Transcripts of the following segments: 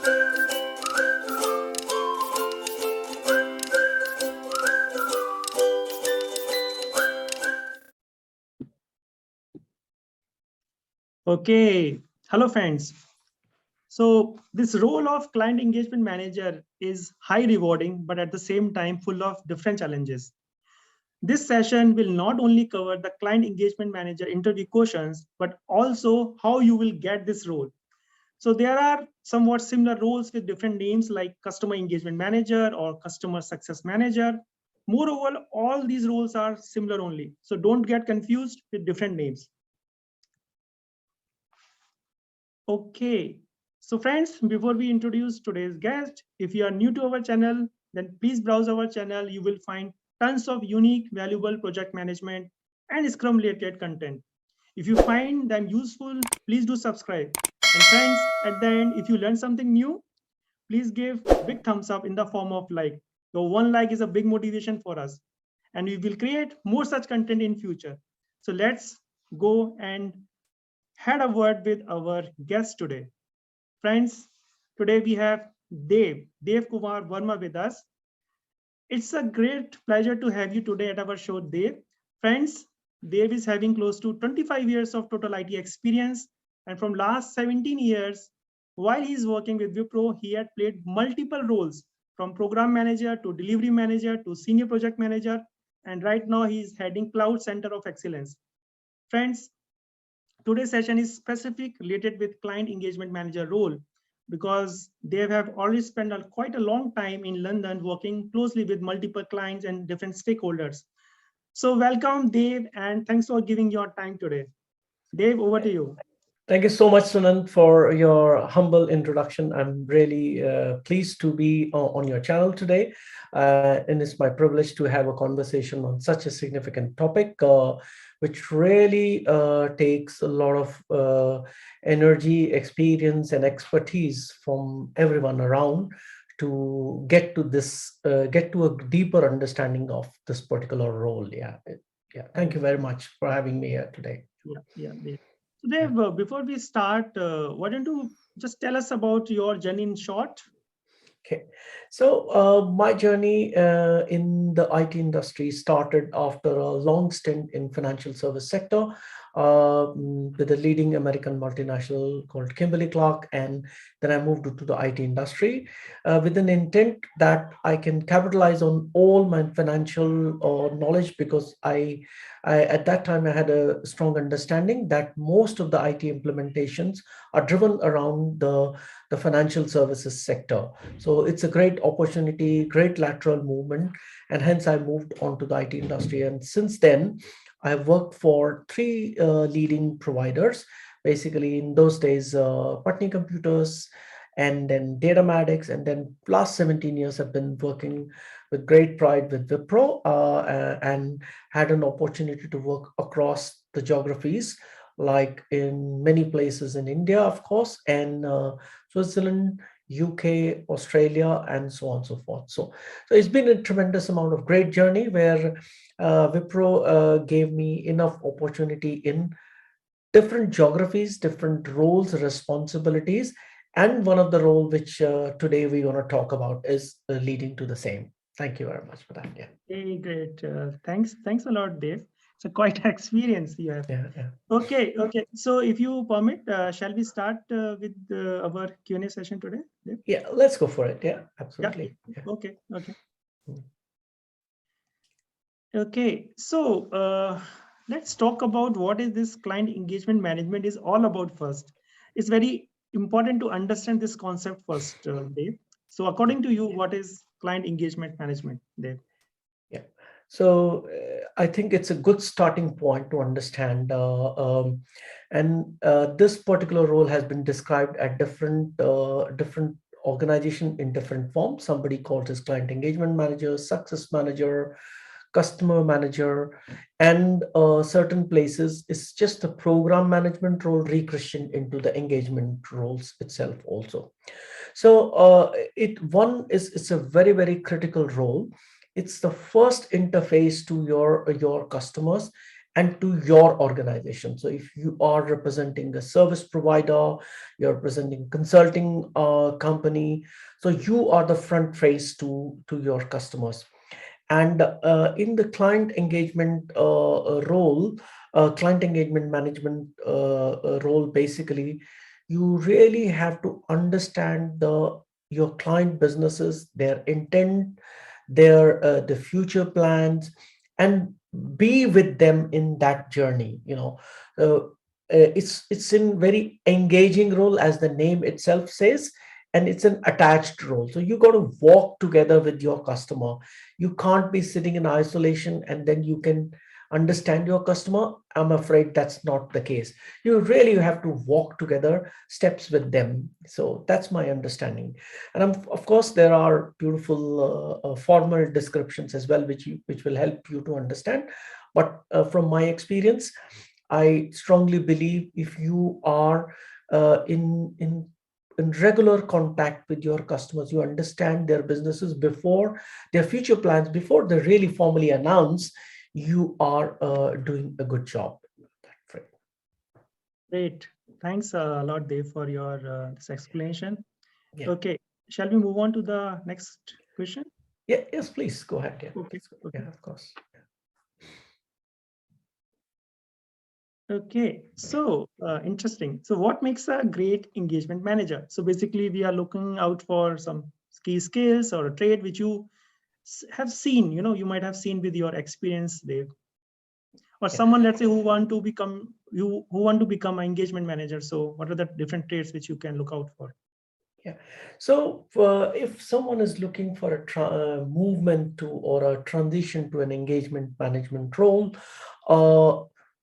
Okay, hello friends. So this role of client engagement manager is high rewarding, but at the same time full of different challenges. This session will not only cover the client engagement manager interview questions, but also how you will get this role. So there are somewhat similar roles with different names like customer engagement manager or customer success manager. Moreover, all these roles are similar only. So don't get confused with different names. Okay, so friends, before we introduce today's guest, if you are new to our channel, then please browse our channel. You will find tons of unique, valuable project management and Scrum related content. If you find them useful, please do subscribe. And friends, at the end, if you learn something new, please give big thumbs up in the form of like. Your one like is a big motivation for us. And we will create more such content in future. So let's go and had a word with our guest today. Friends, today we have Dev Kumar Verma with us. It's a great pleasure to have you today at our show, Dev. Friends, Dev is having close to 25 years of total IT experience, and from last 17 years, while he's working with Wipro, he had played multiple roles from program manager to delivery manager to senior project manager, and right now he's heading Cloud Center of Excellence. Friends, today's session is specific related with client engagement manager role because they have already spent quite a long time in London working closely with multiple clients and different stakeholders. So welcome, Dave, and thanks for giving your time today. Dave, over to you. Thank you so much, Sunand, for your humble introduction. I'm really pleased to be on your channel today. And it's my privilege to have a conversation on such a significant topic, which really takes a lot of energy, experience, and expertise from everyone around to get to this, get to a deeper understanding of this particular role. Yeah. Thank you very much for having me here today. Yeah. So Dave, before we start, why don't you just tell us about your journey in short? Okay, so my journey in the IT industry started after a long stint in financial service sector with a leading American multinational called Kimberly-Clark, and then I moved to the IT industry with an intent that I can capitalize on all my financial knowledge because I at that time I had a strong understanding that most of the IT implementations are driven around the financial services sector. So it's a great opportunity, great lateral movement, and hence I moved on to the IT industry. And since then, I've worked for three leading providers. Basically, in those days, Putney Computers, and then Datamatics, and then last 17 years I've been working with great pride with Wipro and had an opportunity to work across the geographies, like in many places in India, of course, and Switzerland, UK, Australia, and so on and so forth. So it's been a tremendous amount of great journey where Wipro gave me enough opportunity in different geographies, different roles, responsibilities, and one of the role which today we're going to talk about is leading to the same. Thank you very much for that. Yeah. Hey, great. Thanks a lot, Dave. It's a quite experience you have. Yeah. Okay. So if you permit, shall we start with our Q&A session today, Dave? Yeah, let's go for it. Yeah, Yeah. absolutely. Yeah. Okay. Mm. Okay. So let's talk about what is this client engagement management is all about first. It's very important to understand this concept first, Dave. So according to you, what is client engagement management, Dave? Yeah. So I think it's a good starting point to understand. This particular role has been described at different organization in different forms. Somebody called as client engagement manager, success manager, customer manager, and certain places it's just a program management role rechristened into the engagement roles itself also. So it's a very critical role. It's the first interface to your customers, and to your organization. So if you are representing a service provider, you're representing consulting company, so you are the front face to your customers. And in the client engagement role, client engagement management role, basically, you really have to understand your client businesses, their intent, the future plans, and be with them in that journey. It's in very engaging role, as the name itself says, and it's an attached role. So you got to walk together with your customer. You can't be sitting in isolation and then you can understand your customer. I'm afraid that's not the case. You really have to walk together steps with them. So that's my understanding. And of course there are beautiful formal descriptions as well, which will help you to understand. But from my experience, I strongly believe if you are in regular contact with your customers, you understand their businesses before their future plans, before they really formally announce, you are doing a good job. Great. Thanks a lot, Dave, for your this explanation. Yeah. Okay. Shall we move on to the next question? Yeah. Yes, please go ahead. Yeah. Okay. Okay. Yeah, of course. Okay, so interesting. So, what makes a great engagement manager? So, basically, we are looking out for some key skills or a trait which you have seen. You might have seen with your experience, Dave, or Yeah. someone, let's say, who want to become an engagement manager. So, what are the different traits which you can look out for? Yeah. So if someone is looking for a movement to or a transition to an engagement management role,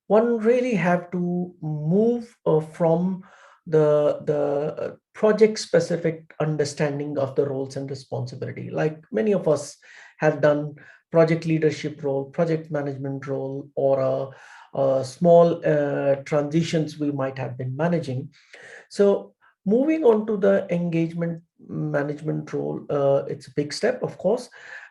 one really have to move from the project specific understanding of the roles and responsibility. Like many of us have done project leadership role, project management role, or a small transitions we might have been managing. So moving on to the engagement management role, it's a big step, of course.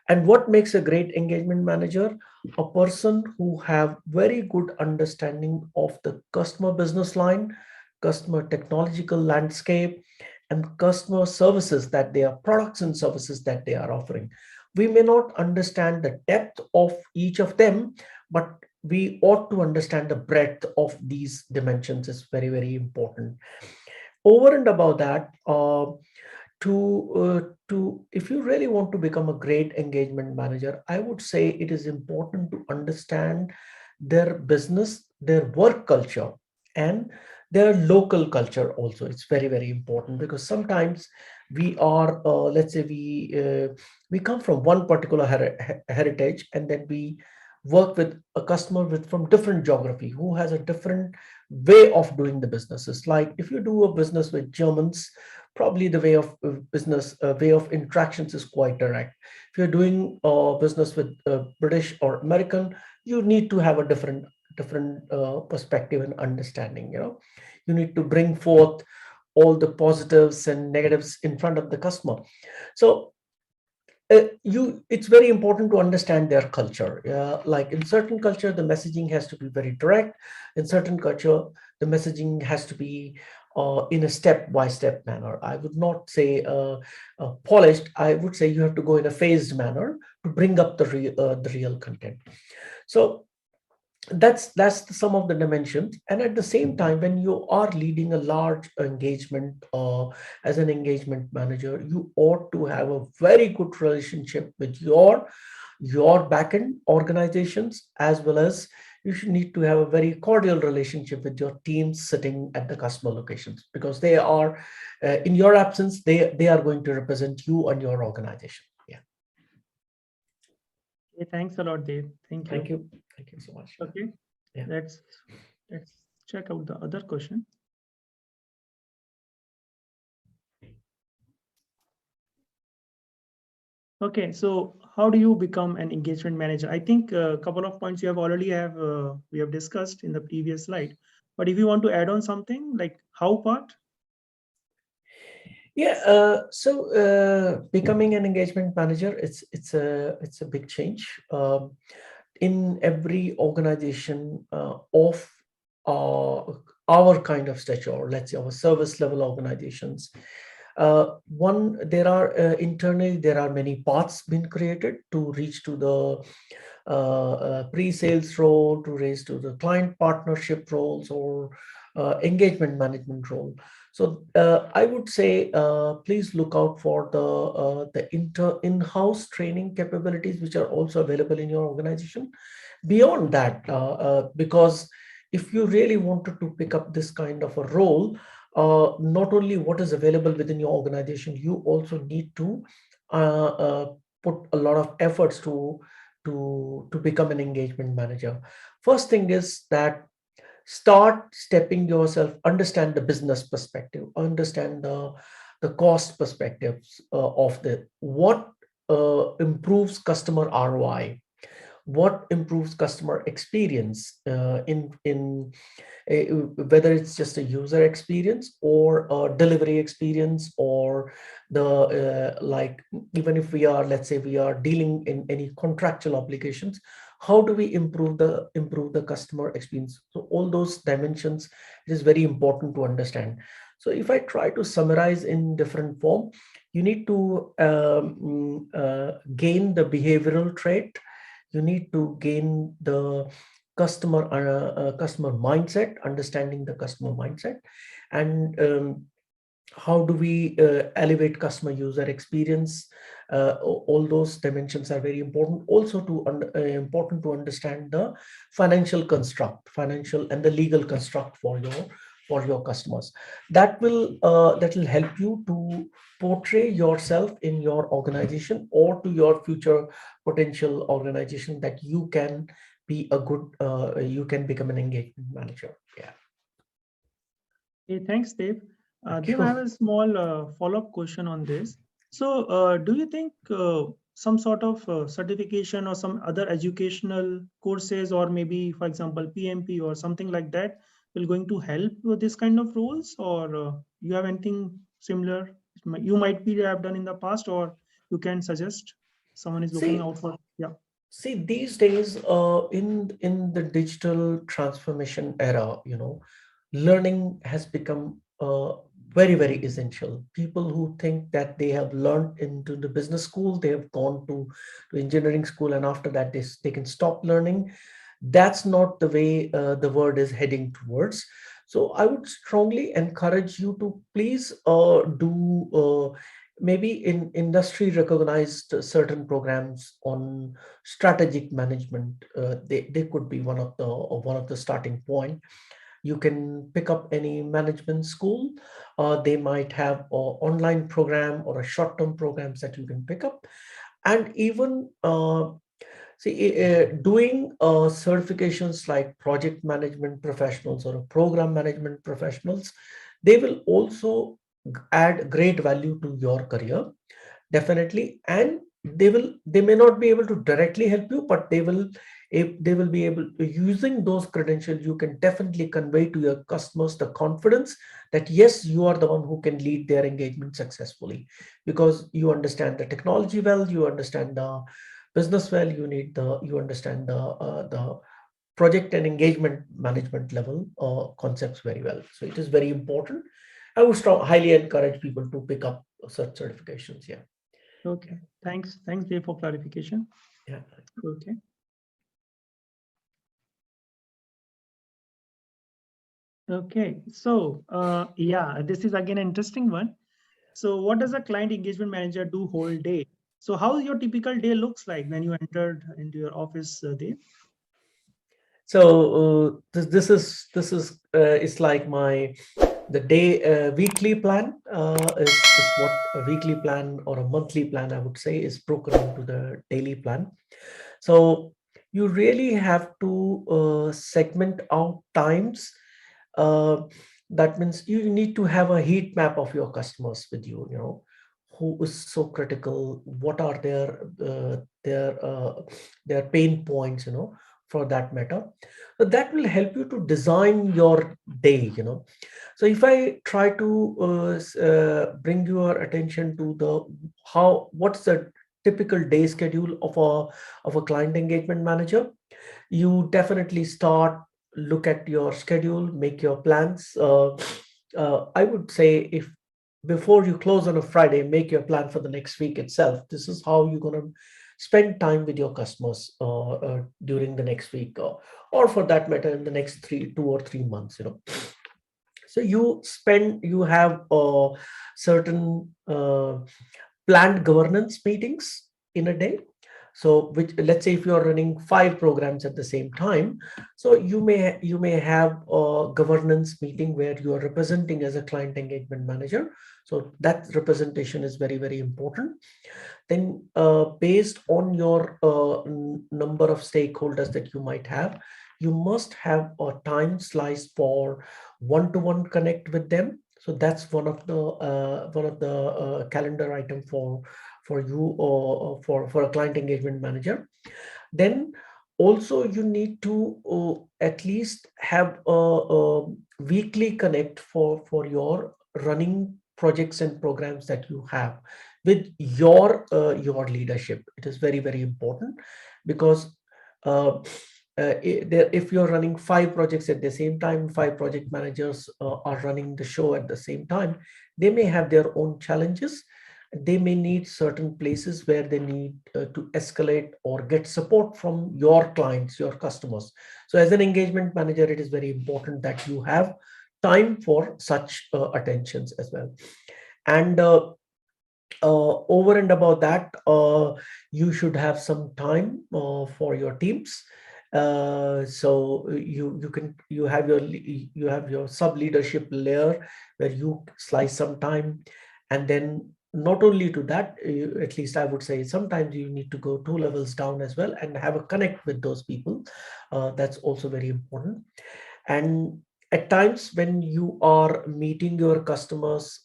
And what makes a great engagement manager? A person who have very good understanding of the customer business line, customer technological landscape, and customer services that they are, products and services that they are offering. We may not understand the depth of each of them, but we ought to understand the breadth of these dimensions is very, very important. Over and above that, to if you really want to become a great engagement manager, I would say it is important to understand their business, their work culture, and their local culture also. It's very, very important, because sometimes we are let's say we come from one particular heritage, and then we work with a customer with from different geography who has a different way of doing the businesses. Like if you do a business with Germans, probably the way of business way of interactions is quite direct. If you're doing business with British or American, you need to have a different perspective and understanding. You need to bring forth all the positives and negatives in front of the customer. So it's very important to understand their culture. Like in certain culture, the messaging has to be very direct. In certain culture, the messaging has to be in a step-by-step manner. I would not say polished. I would say you have to go in a phased manner to bring up the real content. So that's some of the dimensions. And at the same time, when you are leading a large engagement as an engagement manager, you ought to have a very good relationship with your backend organizations, as well as you should need to have a very cordial relationship with your teams sitting at the customer locations, because they are in your absence, they are going to represent you and your organization. Yeah. Okay, thanks a lot, Dave. Thank you. Thank you so much. Okay, Yeah. let's check out the other question. Okay, so how do you become an engagement manager? I think a couple of points you have already we have discussed in the previous slide. But if you want to add on something like how part? Yeah. So becoming an engagement manager, it's a big change. in every organization of uh, our kind of stature, let's say our service level organizations, one, there are internally there are many paths being created to reach to the pre-sales role, to raise to the client partnership roles, or engagement management role. So I would say please look out for the in-house training capabilities which are also available in your organization. Beyond that, because if you really wanted to pick up this kind of a role, not only what is available within your organization, you also need to put a lot of efforts to become an engagement manager. First thing is that start stepping yourself, understand the business perspective, understand the cost perspectives of the what improves customer ROI, what improves customer experience in whether it's just a user experience or a delivery experience, or the like, even if we are, let's say we are dealing in any contractual obligations, how do we improve the customer experience? So all those dimensions, it is very important to understand. So if I try to summarize in different form, you need to gain the behavioral trait, you need to gain the customer mindset, understanding the customer mindset, and how do we elevate customer user experience. All those dimensions are very important. Also important to understand the financial and the legal construct for your customers. That will help you to portray yourself in your organization or to your future potential organization, that you can be a good you can become an engagement manager. Yeah. Hey, thanks, Dave. Thank Dave, I have you. a small follow-up question on this. So, do you think some sort of certification or some other educational courses, or maybe, for example, PMP or something like that, will going to help with this kind of roles, or you have anything similar you might be have done in the past, or you can suggest someone is looking See, out for? Yeah. See, these days, in the digital transformation era, learning has become very essential. People who think that they have learned into the business school, they have gone to engineering school, and after that they can stop learning. That's not the way the world is heading towards. So I would strongly encourage you to please do maybe in industry recognized certain programs on strategic management. They could be one of the starting point. You can pick up any management school. They might have an online program or a short-term programs that you can pick up. And even doing certifications like project management professionals or program management professionals, they will also add great value to your career, definitely. And they may not be able to directly help you, but they will be able to, using those credentials, you can definitely convey to your customers the confidence that yes, you are the one who can lead their engagement successfully, because you understand the technology well, you understand the business well, you understand the project and engagement management level concepts very well. So it is very important. I would highly encourage people to pick up such certifications. Yeah. Okay. Thanks, Dave, for clarification. Yeah. Okay. Okay. So, yeah, this is again an interesting one. So, what does a client engagement manager do whole day? So, how your typical day looks like when you entered into your office, Dave? So this is it's like my the day weekly plan is what a weekly plan or a monthly plan, I would say, is broken into the daily plan. So you really have to segment out times. uh, that means you need to have a heat map of your customers with you, who is so critical, what are their pain points, for that matter. So that will help you to design your day. So if I try to bring your attention to the what's the typical day schedule of a client engagement manager. you definitely look at your schedule, make your plans. I would say, if before you close on a Friday, make your plan for the next week itself. This is how you're going to spend time with your customers during the next week, or for that matter, in the next 2 or 3 months. So you have certain planned governance meetings in a day. So which, let's say if you're running 5 programs at the same time, so you may have a governance meeting where you are representing as a client engagement manager. So that representation is very, very important. Then based on your number of stakeholders that you might have, you must have a time slice for one-to-one connect with them. So that's one of the calendar item for you, or for a client engagement manager. Then also you need to at least have a weekly connect for your running projects and programs that you have with your leadership. It is very, very important, because uh, if you're running 5 projects at the same time, 5 project managers are running the show at the same time, they may have their own challenges. They may need certain places where they need to escalate or get support from your clients, your customers. So as an engagement manager, it is very important that you have time for such attentions as well. And over and above that, you should have some time for your teams. So you have your sub leadership layer, where you slice some time. And then not only to that, at least I would say, sometimes you need to go 2 levels down as well and have a connect with those people. That's also very important. And at times when you are meeting your customers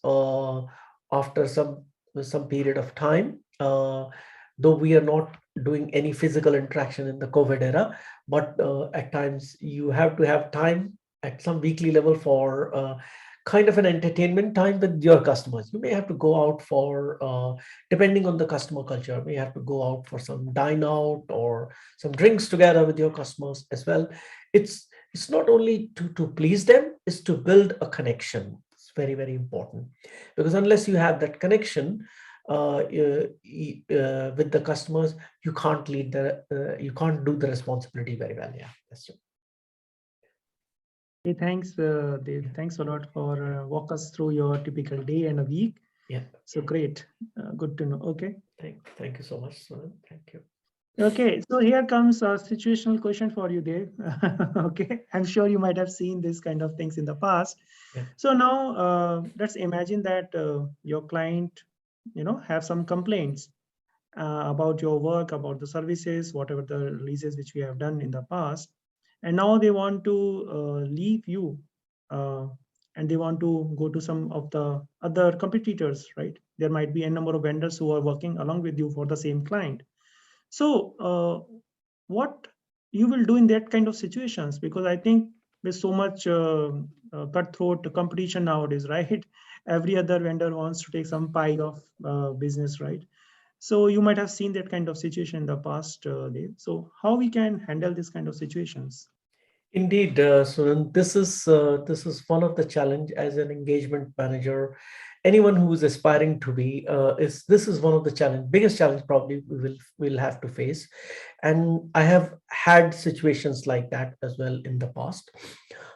after some period of time, though we are not doing any physical interaction in the COVID era, but at times you have to have time at some weekly level for kind of an entertainment time with your customers. You may have to go out for, depending on the customer culture, you may have to go out for some dine out or some drinks together with your customers as well. It's not only to please them, it's to build a connection. It's very, very important, because unless you have that connection with the customers, you can't do the responsibility very well. Yeah, that's true. Hey, thanks, Dave. Thanks a lot for walk us through your typical day and a week. Yeah. So great. Good to know. Okay. Thank you so much, Sunan. Thank you. Okay. So here comes a situational question for you, Dave. Okay. I'm sure you might have seen this kind of things in the past. Yeah. So now let's imagine that your client, have some complaints about your work, about the services, whatever the releases which we have done in the past. And now they want to leave you uh, and they want to go to some of the other competitors, right? There might be a number of vendors who are working along with you for the same client. So what you will do in that kind of situations? Because I think there's so much cutthroat competition nowadays, right? Every other vendor wants to take some pie of business, right? So you might have seen that kind of situation in the past, Dave. So how we can handle this kind of situations? Indeed, Sunan, this is one of the challenge as an engagement manager. Anyone who is aspiring to be, is this is one of the biggest challenge probably we will have to face. And I have had situations like that as well in the past.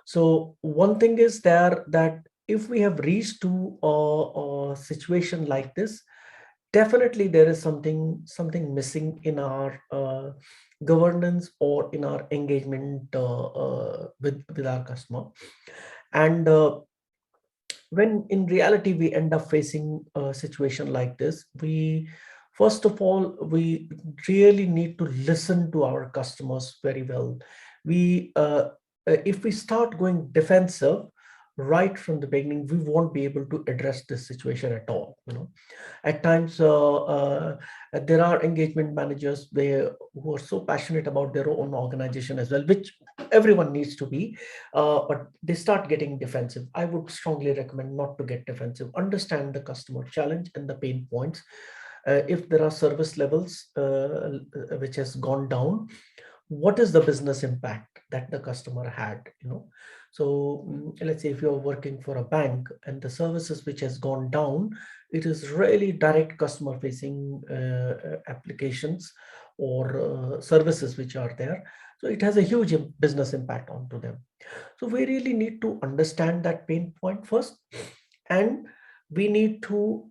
So one thing is there, that if we have reached to a situation like this, definitely there is something missing in our governance or in our engagement with our customer. And when in reality we end up facing a situation like this, we first of all, we really need to listen to our customers very well. We If we start going defensive right from the beginning, we won't be able to address this situation at all. At times there are engagement managers who are so passionate about their own organization as well, which everyone needs to be, but they start getting defensive. I would strongly recommend not to get defensive. Understand the customer challenge and the pain points. If there are service levels which has gone down, what is the business impact that the customer had, so let's say if you're working for a bank and the services which has gone down, it is really direct customer facing applications or services which are there, so it has a huge business impact onto them. So we really need to understand that pain point first, and we need to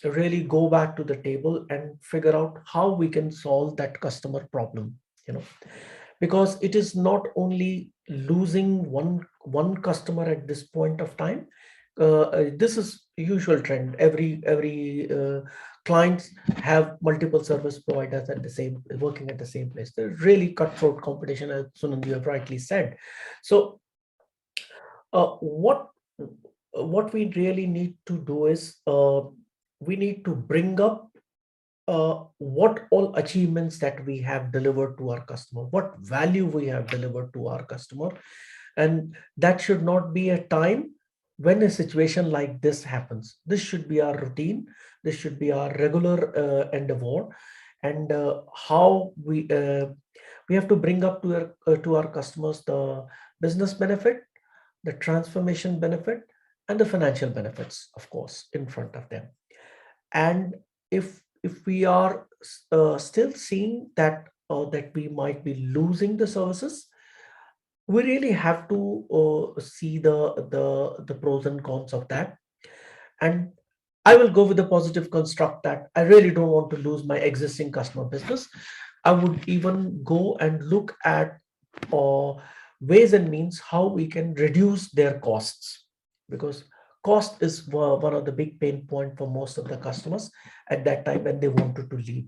really go back to the table and figure out how we can solve that customer problem, you know because it is not only losing one customer at this point of time. This is usual trend. Every clients have multiple service providers at the same working at the same place. There's really cutthroat competition, as Sunand you have rightly said. So what we really need to do is we need to bring up what all achievements that we have delivered to our customer, what value we have delivered to our customer. And that should not be a time when a situation like this happens. This should be our routine. This should be our regular endeavor. And how we have to bring up to our customers the business benefit, the transformation benefit, and the financial benefits, of course, in front of them. And if we are still seeing that we might be losing the services, we really have to see the pros and cons of that. And I will go with the positive construct that I really don't want to lose my existing customer business. I would even go and look at uh, ways and means how we can reduce their costs, because cost is one of the big pain point for most of the customers at that time when they wanted to leave.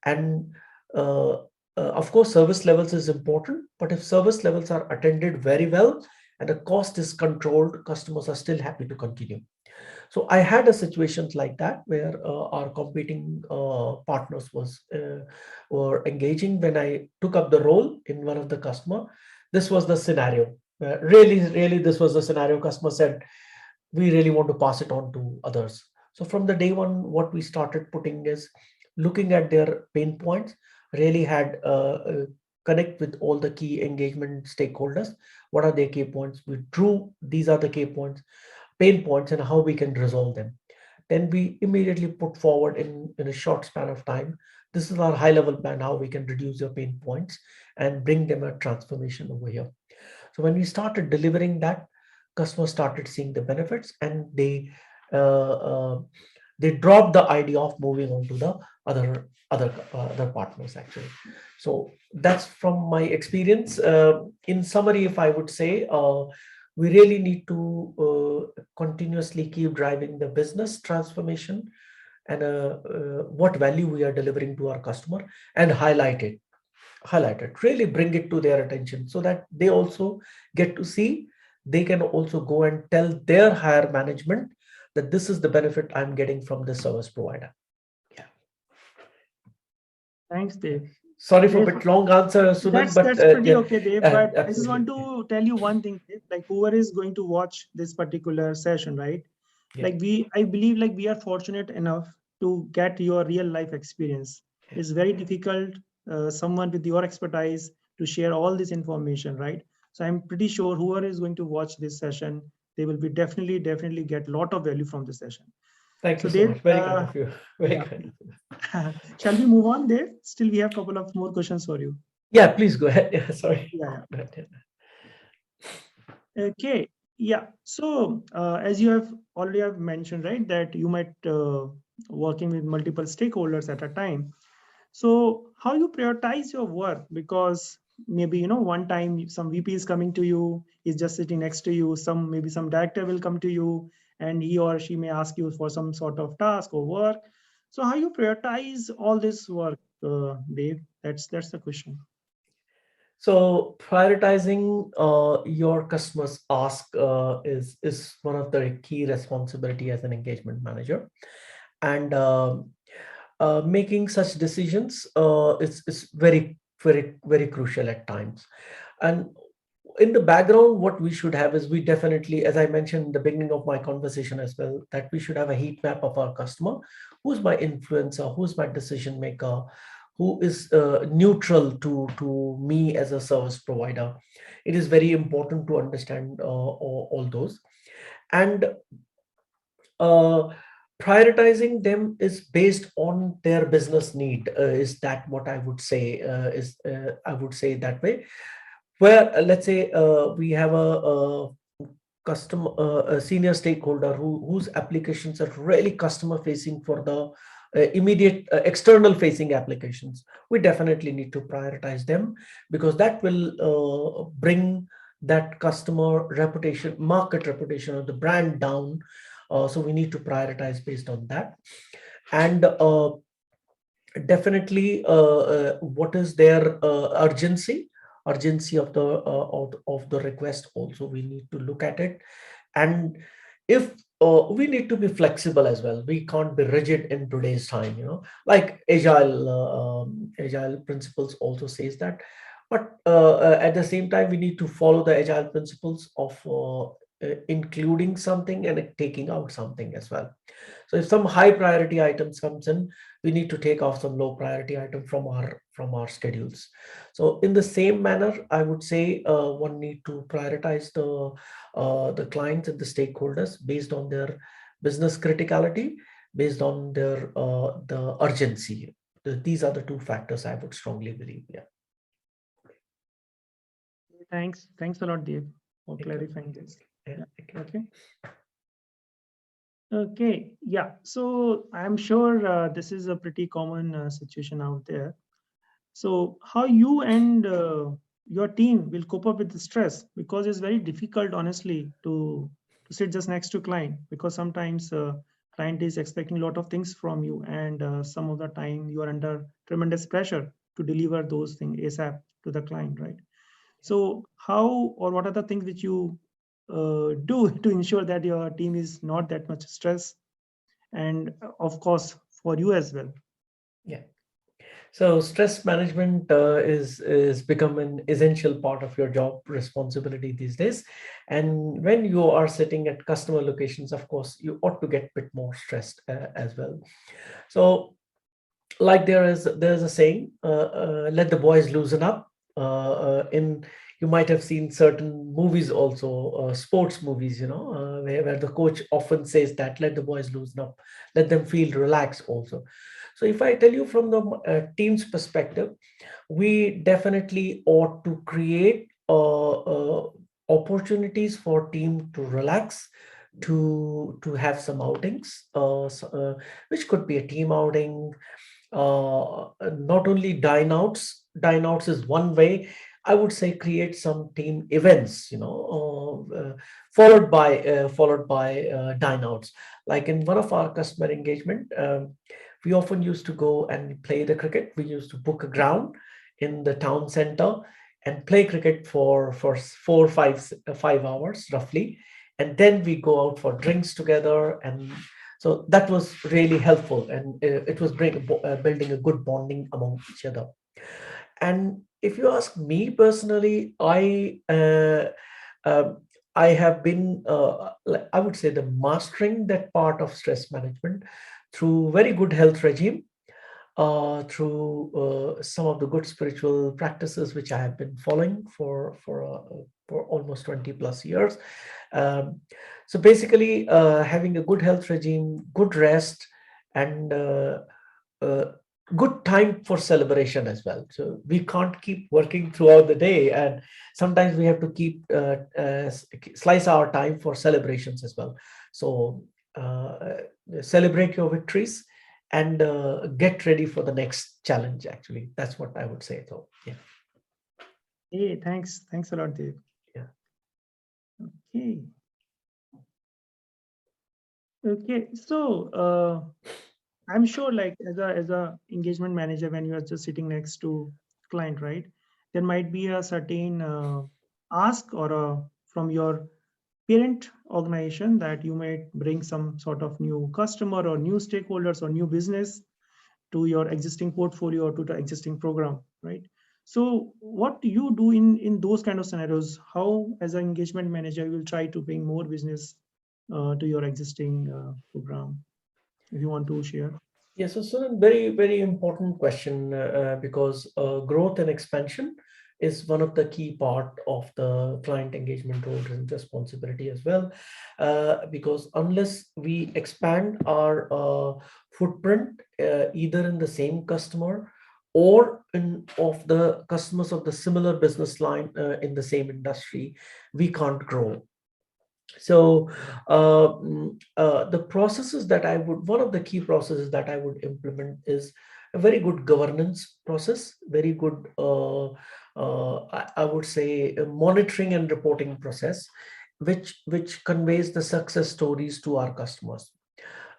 And uh, of course, service levels is important, but if service levels are attended very well and the cost is controlled, customers are still happy to continue. So I had a situations like that where our competing partners were engaging when I took up the role in one of the customer. This was the scenario. Really, this was the scenario. Customer said, we really want to pass it on to others. So from the day one, what we started putting is looking at their pain points, really had connect with all the key engagement stakeholders. What are their key points? We drew, these are the key points, pain points, and how we can resolve them. Then we immediately put forward in a short span of time, this is our high level plan, how we can reduce your pain points and bring them a transformation over here. So when we started delivering that, customers started seeing the benefits, and uh, uh, they dropped the idea of moving on to the other partners actually. So that's from my experience. In summary, if I would say, we really need to continuously keep driving the business transformation, and what value we are delivering to our customer, and highlight it, really bring it to their attention so that they also get to see, they can also go and tell their higher management that this is the benefit I'm getting from the service provider. Yeah. Thanks, Dave. Sorry for a Dave, bit long answer, Sunan, but that's pretty yeah, okay, Dave. But I just absolutely. want to tell you one thing, Dave. Like whoever is going to watch this particular session, right? Yeah, Like I believe like we are fortunate enough to get your real life experience. yeah. It's very difficult, someone with your expertise to share all this information, right? So I'm pretty sure whoever is going to watch this session, they will be definitely get a lot of value from this session. Thank So you so Dave, much. Very kind of you. Very yeah, kind of you. shall we move on, Dave? Still, we have a couple of more questions for you. Yeah, please go ahead. Yeah, sorry. Yeah. Go ahead. Okay. Yeah. So as you have already have mentioned, right, that you might working with multiple stakeholders at a time. So how you prioritize your work? Because maybe one time some VP is coming to you, is just sitting next to you. Maybe some director will come to you, and he or she may ask you for some sort of task or work. So how you prioritize all this work, Dave? That's the question. So prioritizing your customers' ask is one of the key responsibility as an engagement manager, and making such decisions is very crucial at times. And in the background, what we should have is, we definitely, as I mentioned in the beginning of my conversation as well, that we should have a heat map of our customer. Who's my influencer? Who's my decision maker? who is neutral to me as a service provider. It is very important to understand all those. And uh, prioritizing them is based on their business need. Is that what I would say? Is I would say that way, where let's say we have a customer, a senior stakeholder whose applications are really customer facing for the immediate external facing applications. We definitely need to prioritize them, because that will bring that customer reputation, market reputation of the brand down. So we need to prioritize based on that. And definitely what is their urgency of of the request also, we need to look at it. And if we need to be flexible as well, we can't be rigid in today's time, like agile principles also says that. But at the same time, we need to follow the agile principles of including something and taking out something as well. So if some high priority items comes in, we need to take off some low priority item from our schedules. So in the same manner, I would say one need to prioritize the clients and the stakeholders based on their business criticality, based on their the urgency. These are the two factors I would strongly believe. Yeah. Thanks a lot, Dev, for Thank you. clarifying this. Yeah, Yeah. Okay. Okay. Yeah. So I'm sure this is a pretty common situation out there. So how you and your team will cope up with the stress, because it's very difficult, honestly, to sit just next to client, because sometimes client is expecting a lot of things from you, and some of the time you are under tremendous pressure to deliver those things ASAP to the client, right? So how, or what are the things which you do to ensure that your team is not that much stress, and of course for you as well? yeah. So stress management is become an essential part of your job responsibility these days. And when you are sitting at customer locations, of course, you ought to get a bit more stressed as well. So like there's a saying, let the boys loosen up. In You might have seen certain movies also, sports movies, where the coach often says that, let the boys loosen up, let them feel relaxed also. So if I tell you from the team's perspective, we definitely ought to create opportunities for team to relax, to have some outings, which could be a team outing, not only dine outs. Dine outs is one way. I would say create some team events, followed by dine outs. Like in one of our customer engagement, we often used to go and play the cricket. We used to book a ground in the town center and play cricket for 5 hours roughly, and then we go out for drinks together. And so that was really helpful, and it was building a good bonding among each other. And if you ask me personally, uh, I have been, I would say, the mastering that part of stress management through very good health regime, through some of the good spiritual practices which I have been following for almost 20 plus years. Um, so basically, having a good health regime, good rest, and uh, good time for celebration as well. So we can't keep working throughout the day, and sometimes we have to keep slice our time for celebrations as well. So uh, celebrate your victories and get ready for the next challenge. Actually, that's what I would say. So yeah. Hey, thanks a lot, Dev. Yeah. Okay. Okay. So I'm sure, like as a engagement manager, when you are just sitting next to client, right? There might be a certain ask or from your parent organization that you might bring some sort of new customer or new stakeholders or new business to your existing portfolio or to the existing program, right? So what do you do in those kind of scenarios? How, as an engagement manager, you will try to bring more business to your existing program, if you want to share? Yes, so a very, very important question because growth and expansion is one of the key part of the client engagement role and responsibility as well. Because unless we expand our footprint either in the same customer or in of the customers of the similar business line in the same industry, we can't grow. So the processes that I would, one of the key processes that I would implement is a very good governance process, very good, I would say, a monitoring and reporting process, which conveys the success stories to our customers.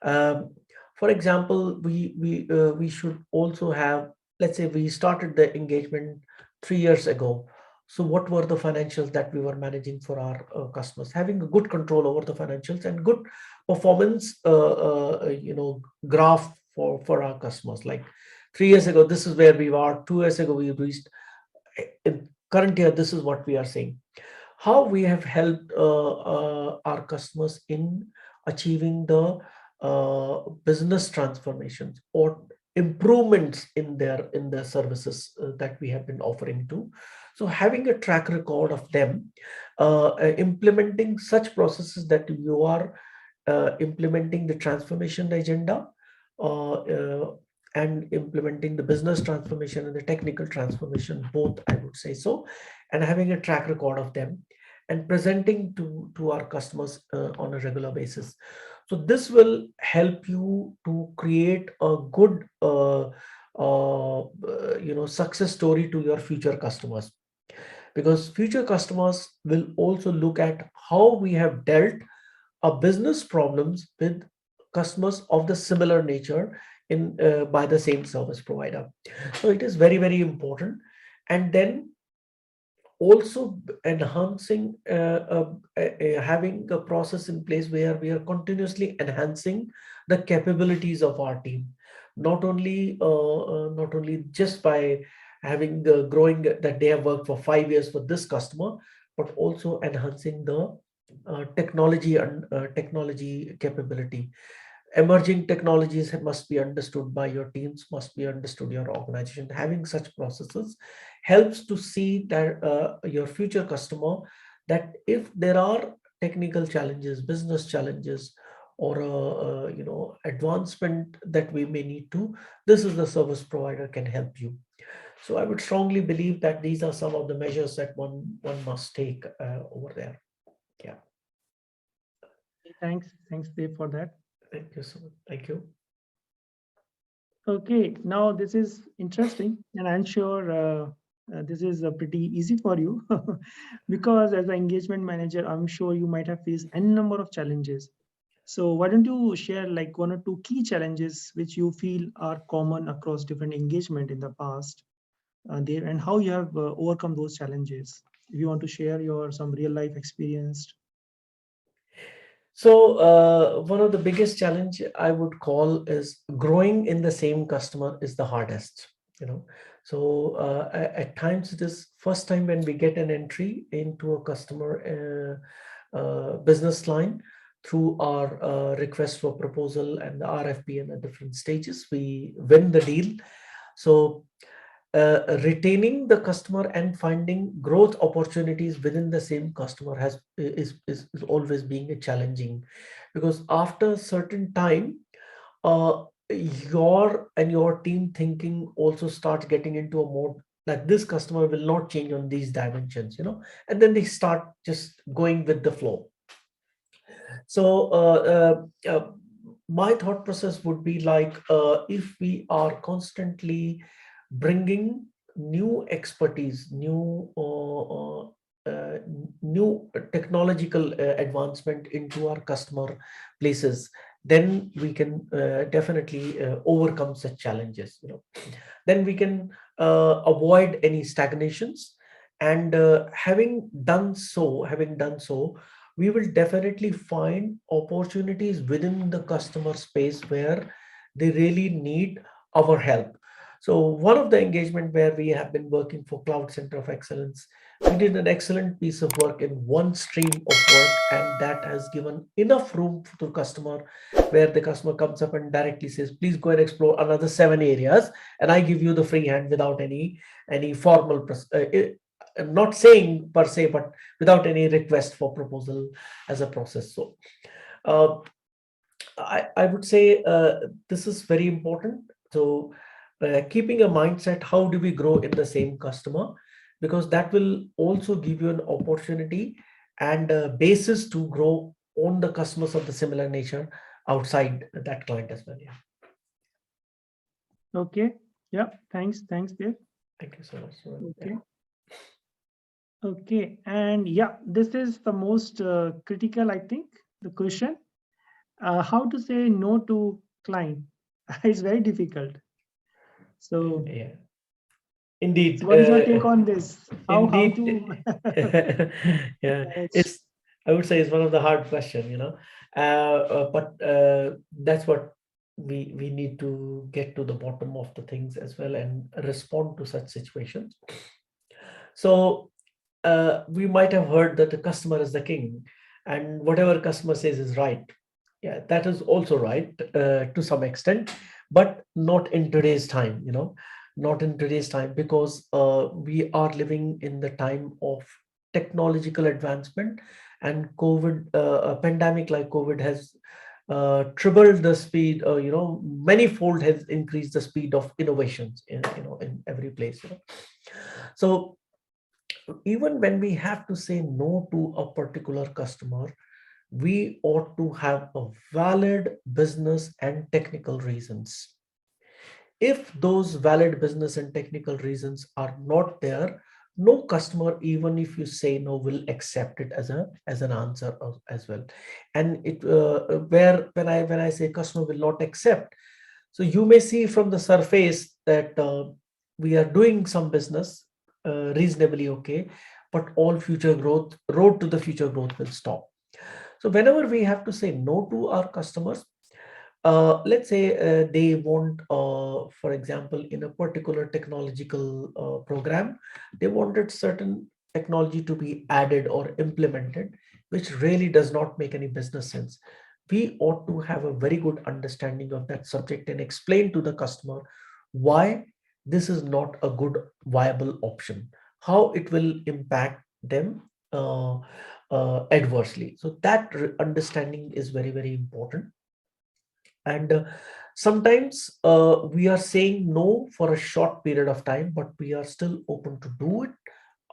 Um, for example, we should also have, let's say, we started the engagement 3 years ago. So, what were the financials that we were managing for our customers? Having a good control over the financials and good performance, graph for our customers. Like 3 years ago, this is where we were. 2 years ago, we reached. In current year, this is what we are saying. How we have helped our customers in achieving the business transformations or improvements in their services that we have been offering to. So having a track record of them implementing such processes that you are implementing the transformation agenda uh, uh, and implementing the business transformation and the technical transformation, both, I would say so, and having a track record of them and presenting to our customers on a regular basis. So this will help you to create a good success story to your future customers, because future customers will also look at how we have dealt our business problems with customers of the similar nature in by the same service provider. So it is very, very important. And then also enhancing having a process in place where we are continuously enhancing the capabilities of our team, not only just by having the growing that they have worked for 5 years for this customer, but also enhancing the technology and technology capability. Emerging technologies must be understood by your teams, must be understood your organization. Having such processes helps to see that your future customer, that if there are technical challenges, business challenges, or advancement that we may need to, this is the service provider can help you. So I would strongly believe that these are some of the measures that one must take over there. Yeah. Thanks, Dave, for that. Thank you so much. Thank you. Okay, now this is interesting, and I'm sure this is pretty easy for you because as an engagement manager, I'm sure you might have faced any number of challenges. So why don't you share like one or two key challenges which you feel are common across different engagement in the past there, and how you have overcome those challenges? If you want to share your some real life experience. So one of the biggest challenge I would call is growing in the same customer is the hardest. You know, so at times it is first time when we get an entry into a customer business line through our request for proposal and the RFP and the different stages, we win the deal. So retaining the customer and finding growth opportunities within the same customer is always being a challenging, because after a certain time your team thinking also starts getting into a mode that this customer will not change on these dimensions, and then they start just going with the flow. So my thought process would be like, if we are constantly bringing new expertise, uh, new technological advancement into our customer places, then we can definitely overcome such challenges. Then we can avoid any stagnations, and having done so, we will definitely find opportunities within the customer space where they really need our help. So one of the engagement where we have been working for Cloud Center of Excellence, we did an excellent piece of work in one stream of work, and that has given enough room to customer, where the customer comes up and directly says, please go and explore another 7 areas, and I give you the free hand without any formal I'm not saying per se, but without any request for proposal as a process. So uh, I would say this is very important. So keeping a mindset, how do we grow in the same customer? Because that will also give you an opportunity and a basis to grow on the customers of the similar nature outside that client as well. Yeah. Okay. Yeah. Thanks, Dev. Thank you so much. Okay. Yeah. Okay. And yeah, this is the most critical, I think, the question. How to say no to client? It's very difficult. So, Yeah. Indeed. what is your take on this? How Indeed. to Yeah. manage? It's, I would say, it's one of the hard question, but that's what we need to get to the bottom of the things as well and respond to such situations. So we might have heard that the customer is the king, and whatever customer says is right. Yeah, that is also right to some extent, but not in today's time, not in today's time, because we are living in the time of technological advancement, and COVID, a pandemic like COVID has tripled the speed, many-fold has increased the speed of innovations in every place. So even when we have to say no to a particular customer, we ought to have a valid business and technical reasons. If those valid business and technical reasons are not there, no customer, even if you say no, will accept it as an answer as well. And it where when I say customer will not accept, so you may see from the surface that we are doing some business reasonably okay, but all future growth, road to the future growth will stop. So whenever we have to say no to our customers, let's say they want, for example, in a particular technological program, they wanted certain technology to be added or implemented, which really does not make any business sense. We ought to have a very good understanding of that subject and explain to the customer why this is not a good viable option, how it will impact them adversely. So that understanding is very, very important. And sometimes we are saying no for a short period of time, but we are still open to do it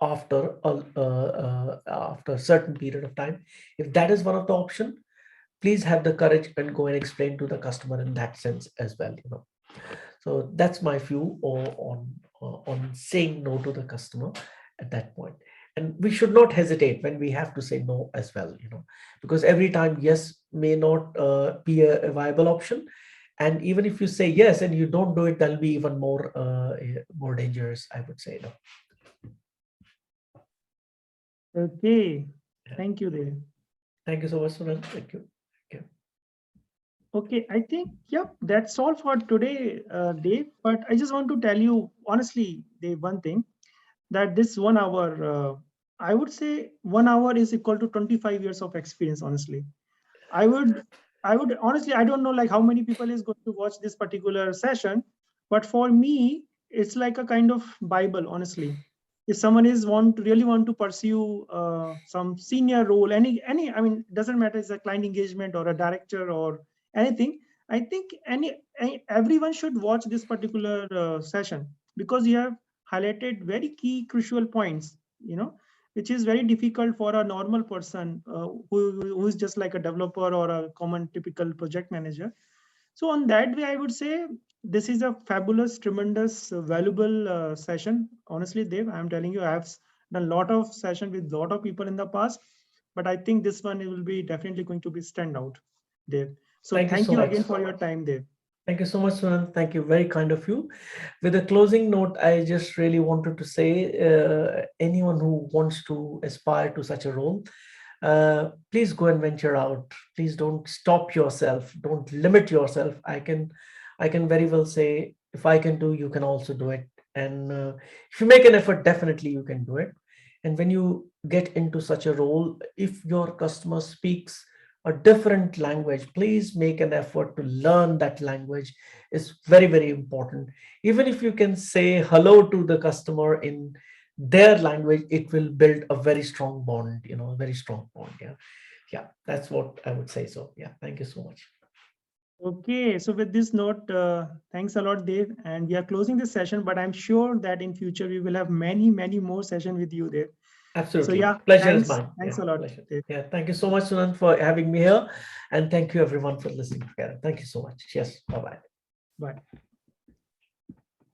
after a certain period of time. If that is one of the option, please have the courage and go and explain to the customer in that sense as well. So that's my view on saying no to the customer at that point. And we should not hesitate when we have to say no as well, because every time yes may not be a viable option. And even if you say yes and you don't do it, that'll be even more dangerous, I would say. Okay. Yeah. Thank you, Dev. Thank you so much, Sunil. Thank you. Okay, I think, yeah, that's all for today, Dave. But I just want to tell you honestly, Dave, one thing, that this 1 hour, I would say 1 hour is equal to 25 years of experience, honestly. I would, I would honestly, I don't know like how many people is going to watch this particular session, but for me, it's like a kind of Bible, honestly. If someone is really want to pursue some senior role, I mean, doesn't matter, it's a client engagement or a director or anything. I think everyone should watch this particular session, because you have highlighted very key crucial points, which is very difficult for a normal person who is just like a developer or a common typical project manager. So on that way, I would say this is a fabulous, tremendous, valuable session. Honestly, Dave, I'm telling you, I've done a lot of session with a lot of people in the past, but I think this one will be definitely going to be stand out, Dave. So Thank you thank so you much. again for your time, Dave. Thank you so much, Sunil. Thank you. Very kind of you. With a closing note, I just really wanted to say anyone who wants to aspire to such a role, please go and venture out. Please don't stop yourself. Don't limit yourself. I can very well say if I can do, you can also do it. And if you make an effort, definitely you can do it. And when you get into such a role, if your customer speaks a different language, please make an effort to learn that language. Is very, very important. Even if you can say hello to the customer in their language, it will build a very strong bond, a very strong bond. Yeah. Yeah. That's what I would say. So yeah, thank you so much. Okay, so with this note, thanks a lot, Dave. And we are closing this session, but I'm sure that in future we will have many, many more sessions with you, Dave. So Absolutely. yeah, Pleasure is thanks. mine. Thanks Yeah, a lot, pleasure. Dave. Yeah. Thank you so much, Sunan, for having me here. And thank you everyone for listening together. Thank you so much. Yes. Bye-bye. Bye.